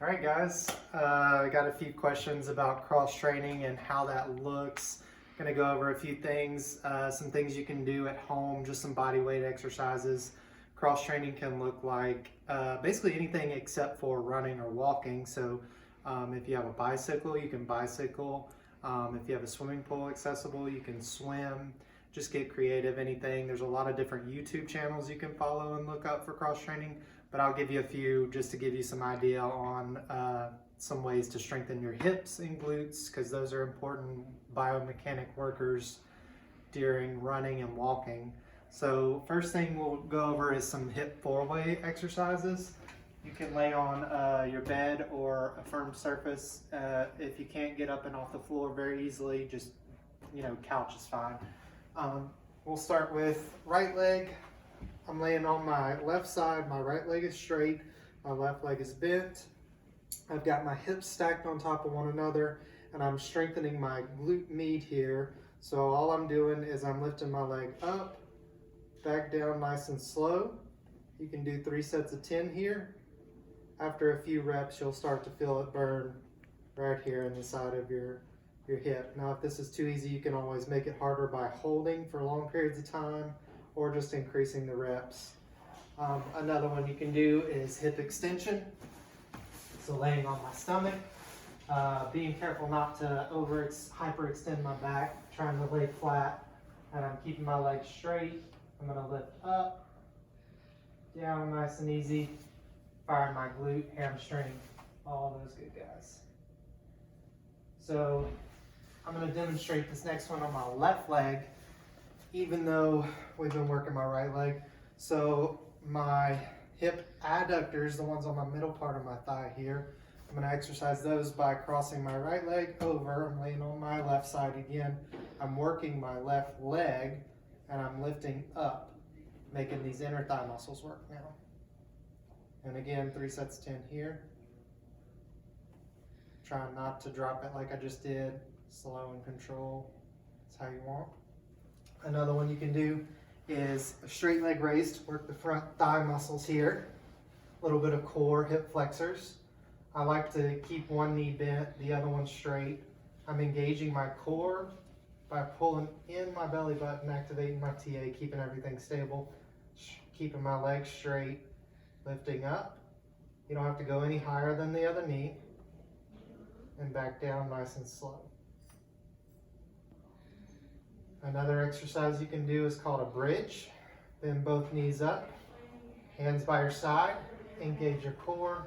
All right, guys, I got a few questions about cross training and how that looks. Going to go over a few things, some things you can do at home, just some body weight exercises. Cross training can look like basically anything except for running or walking. So if you have a bicycle, you can bicycle. If you have a swimming pool accessible, you can swim. Just get creative, anything. There's a lot of different YouTube channels you can follow and look up for cross training, but I'll give you a few just to give you some idea on some ways to strengthen your hips and glutes, because those are important biomechanic workers during running and walking. So first thing we'll go over is some hip four-way exercises. You can lay on your bed or a firm surface. If you can't get up and off the floor very easily, just, couch is fine. We'll start with right leg. I'm laying on my left side, my right leg is straight, my left leg is bent. I've got my hips stacked on top of one another, and I'm strengthening my glute med here. So all I'm doing is I'm lifting my leg up, back down nice and slow. You can do 3 sets of 10 here. After a few reps, you'll start to feel it burn right here in the side of your hip. Now, if this is too easy, you can always make it harder by holding for long periods of time or just increasing the reps. Another one you can do is hip extension. So laying on my stomach, being careful not to hyperextend my back, trying to lay flat, and I'm keeping my legs straight. I'm gonna lift up, down nice and easy, firing my glute, hamstring, all those good guys. So I'm going to demonstrate this next one on my left leg, even though we've been working my right leg. So my hip adductors, the ones on my middle part of my thigh here, I'm going to exercise those by crossing my right leg over. I'm laying on my left side again. I'm working my left leg and I'm lifting up, making these inner thigh muscles work now. And again, 3 sets 10 here. Try not to drop it like I just did. Slow and control. That's how you want. Another one you can do is a straight leg raise to work the front thigh muscles here. A little bit of core, hip flexors. I like to keep one knee bent, the other one straight. I'm engaging my core by pulling in my belly button, activating my TA, keeping everything stable, keeping my legs straight, lifting up. You don't have to go any higher than the other knee. And back down nice and slow. Another exercise you can do is called a bridge. Bend both knees up, hands by your side, engage your core,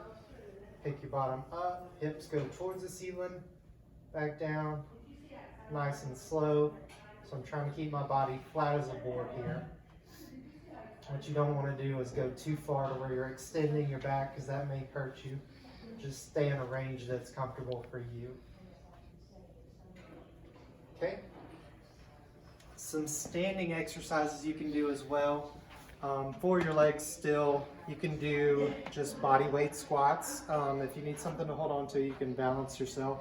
pick your bottom up, hips go towards the ceiling, back down, nice and slow. So I'm trying to keep my body flat as a board here. What you don't want to do is go too far to where you're extending your back, because that may hurt you. Just stay in a range that's comfortable for you. Okay. Some standing exercises you can do as well. For your legs still, you can do just body weight squats. If you need something to hold on to, you can balance yourself.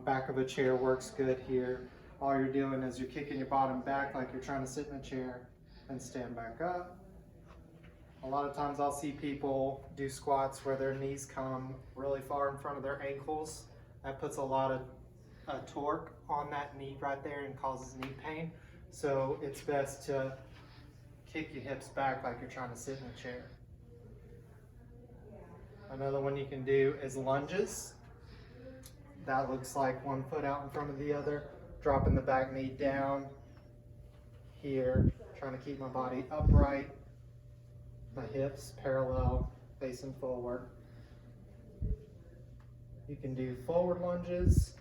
Back of a chair works good here. All you're doing is you're kicking your bottom back like you're trying to sit in a chair and stand back up. A lot of times I'll see people do squats where their knees come really far in front of their ankles. That puts a lot of torque on that knee right there and causes knee pain. So it's best to kick your hips back like you're trying to sit in a chair. Another one you can do is lunges. That looks like one foot out in front of the other, dropping the back knee down here, trying to keep my body upright. My hips parallel, facing forward. You can do forward lunges.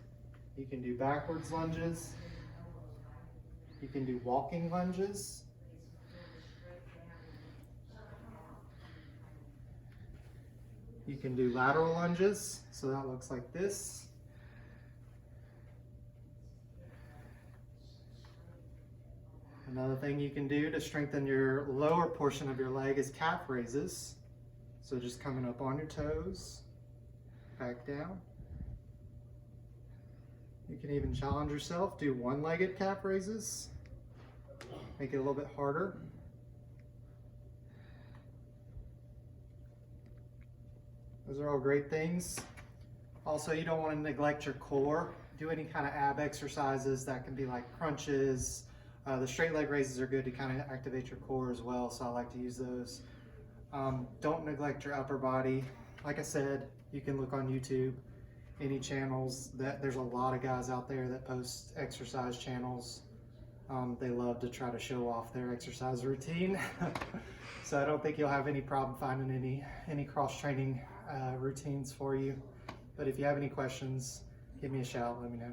You can do backwards lunges. You can do walking lunges. You can do lateral lunges. So that looks like this. Another thing you can do to strengthen your lower portion of your leg is calf raises. So just coming up on your toes, back down. You can even challenge yourself, do one-legged calf raises. Make it a little bit harder. Those are all great things. Also, you don't want to neglect your core. Do any kind of ab exercises. That can be like crunches. The straight leg raises are good to kind of activate your core as well, so I like to use those. Don't neglect your upper body. Like I said, you can look on YouTube, any channels. There's a lot of guys out there that post exercise channels. They love to try to show off their exercise routine. So I don't think you'll have any problem finding any cross-training routines for you. But if you have any questions, give me a shout, let me know.